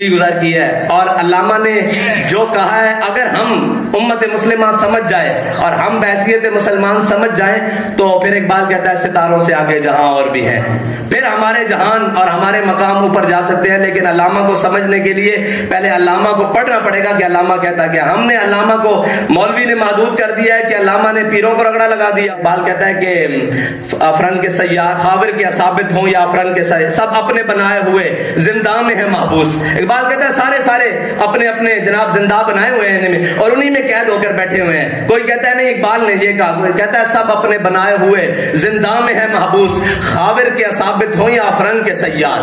گزار کی ہے، اور علامہ نے جو کہا ہے اگر ہم امت مسلمہ سمجھ جائے اور ہم بحیثیت مسلمان سمجھ جائیں تو پھر اقبال کہتا ہے ستاروں سے آگے جہاں اور بھی ہے، پھر ہمارے جہان اور ہمارے مقام اوپر جا سکتے ہیں۔ لیکن علامہ کو سمجھنے کے لیے پہلے علامہ کو پڑھنا پڑے گا کہ علامہ کہتا کیا۔ ہم نے علامہ کو مولوی نے محدود کر دیا ہے کہ علامہ نے پیروں کو رگڑا لگا دیا۔ اقبال کہتا ہے کہ افرن کے سیاح خاور کے ثابت ہوں یا افرن کے سیاح، سب اپنے بنائے ہوئے زندہ میں ہے محبوس۔ اقبال کہتا ہے سارے اپنے اپنے جناب زندہ بنائے ہوئے ہیں انہیں میں، اور انہی میں قید ہو کر بیٹھے ہوئے ہیں۔ کوئی کہتا ہے نہیں اقبال نے یہ کہا، کوئی کہتا ہے سب اپنے بنائے ہوئے زندہ میں ہے محبوس، خاور کے ثابت ہوں یا افرن کے سیاح۔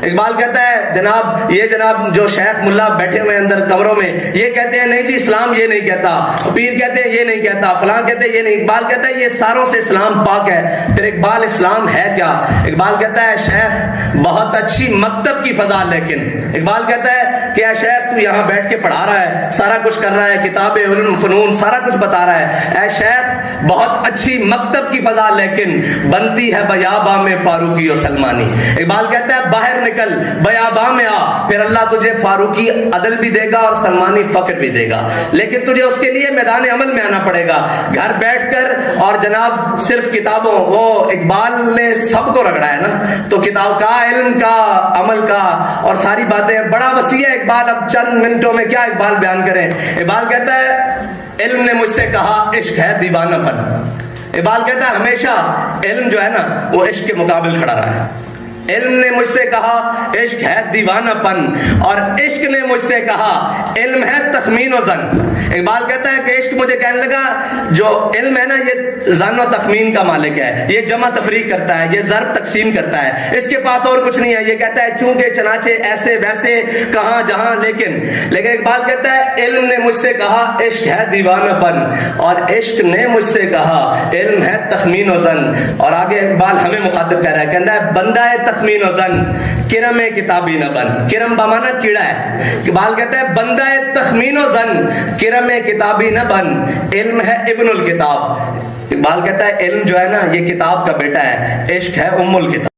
اقبال کہتا ہے جناب یہ جناب جو شیخ ملا بیٹھے ہوئے اندر کمروں میں یہ کہتے ہیں نہیں جی اسلام یہ نہیں کہتا، پیر کہتے ہیں یہ نہیں کہتا، فلاں کہتے ہیں یہ نہیں۔ اقبال کہتا ہے یہ ساروں سے اسلام پاک ہے۔ پھر اقبال اسلام ہے کیا؟ اقبال کہتا ہے شیخ بہت اچھی مکتب کی فضا، لیکن اقبال کہتا ہے کہ اے شیخ تو یہاں بیٹھ کے پڑھا رہا ہے، سارا کچھ کر رہا ہے، کتاب علم فنون سارا کچھ بتا رہا ہے، اے شیخ بہت اچھی مکتب کی فضا لیکن بنتی ہے بیاباں میں فاروقی و سلمانی۔ اقبال کہتا ہے باہر نکل بیاباں میں آ، پھر اللہ تجھے فاروقی عدل بھی دے گا اور سلمانی فقر بھی دے گا، لیکن تجھے اس کے لیے میدان عمل میں آنا پڑے گا۔ گھر بیٹھ کر اور جناب صرف کتابوں، وہ اقبال نے سب کو رگڑا ہے نا، تو کتاب کا علم کا عمل کا اور ساری باتیں بڑا وسیع ہے۔ اقبال اب چند منٹوں میں کیا اقبال بیان کریں۔ اقبال کہتا ہے علم نے مجھ سے کہا عشق ہے دیوانہ پن۔ اقبال کہتا ہے ہمیشہ علم جو ہے نا وہ عشق کے مقابل کھڑا رہا ہے۔ علم نے مجھ سے کہا عشق ہے دیوانہ پن، اور عشق نے مجھ سے کہا علم ہے تخمین و ظن۔ اقبال کہتا ہے کہ عشق مجھے کہنے لگا جو علم ہے نا یہ ظن و تخمین کا مالک ہے، یہ جمع تفریق کرتا ہے، یہ ضرب تقسیم کرتا ہے، اس کے پاس اور کچھ نہیں ہے۔ یہ کہتا ہے چونکہ چنانچہ ایسے ویسے کہاں جہاں، لیکن اقبال کہتا ہے علم نے مجھ سے کہا عشق ہے دیوانہ پن، اور عشق نے مجھ سے کہا علم ہے تخمین و ظن۔ اور آگے اقبال ہمیں مخاطب کہہ رہا ہے، کہتا ہے بندہ تخمین و ظن کرم کتابی نہ بن۔ کرم بمانا کیڑا ہے۔ اقبال کہتا ہے بندہ تخمین و ظن کرم کتابی نہ بن، علم ہے ابن الکتاب۔ اقبال کہتا ہے علم جو ہے نا یہ کتاب کا بیٹا ہے، عشق ہے ام الکتاب۔